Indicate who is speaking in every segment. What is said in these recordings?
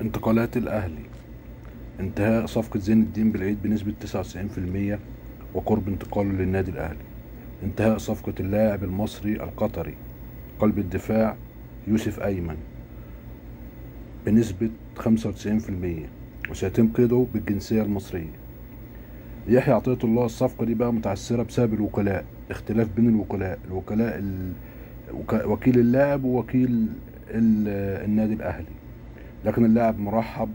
Speaker 1: انتقالات الأهلي: انتهاء صفقة زين الدين بالعيد بنسبة 99% وقرب انتقاله للنادي الأهلي. انتهاء صفقة اللاعب المصري القطري قلب الدفاع يوسف أيمن بنسبة 95%، وسيتم قيده بالجنسية المصرية. يحيى عطية الله: الصفقة دي بقى متعثرة بسبب الوكلاء، اختلاف بين الوكلاء وكيل اللاعب ووكيل النادي الأهلي، لكن اللاعب مرحب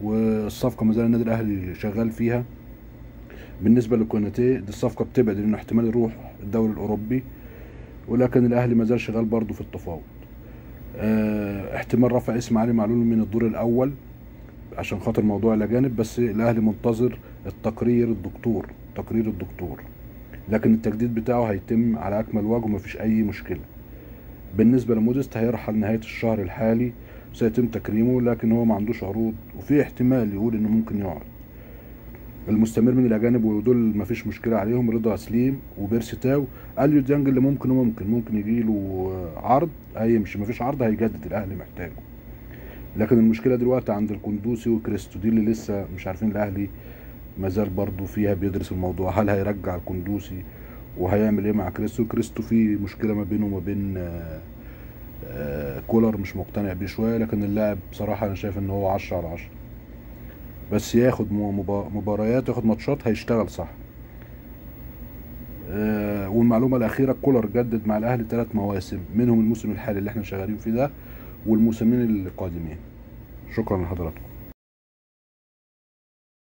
Speaker 1: والصفقة ما زال النادي الأهلي شغال فيها. بالنسبة لكوناتي دي الصفقة بتبعد لأنه احتمال يروح الدوري الأوروبي، ولكن الأهلي ما زال شغال برضه في التفاوض. احتمال رفع اسم علي معلول من الدور الأول عشان خاطر موضوع الأجانب، بس الأهلي منتظر تقرير الدكتور، لكن التجديد بتاعه هيتم على أكمل وجه ومفيش أي مشكلة. بالنسبة لموديست هيرحل نهاية الشهر الحالي، سيتم تكريمه، لكن هو ما عندوش عروض وفي احتمال يقول انه ممكن يقعد. المستمر من الاجانب ودول ما فيش مشكله عليهم: رضا سليم وبيرسي تاو. اليو ديانج اللي ممكن يجي له عرض هيمشي، ما فيش عرض هيجدد، الاهلي محتاجه. لكن المشكله دلوقتي عند القندوسي وكريستو، دي اللي لسه مش عارفين. الاهلي ما زال برضه فيها بيدرس الموضوع، هل هيرجع القندوسي وهيعمل ايه مع كريستو في مشكله ما بينه وما بين كولر، مش مقتنع بيه شويه، لكن اللاعب بصراحه انا شايف ان هو 10/10، بس ياخد مباريات، ياخد ماتشات، هيشتغل صح. والمعلومه الاخيره: كولر جدد مع الاهلي 3 مواسم، منهم الموسم الحالي اللي احنا شغالين فيه ده والموسمين القادمين. شكرا لحضراتكم.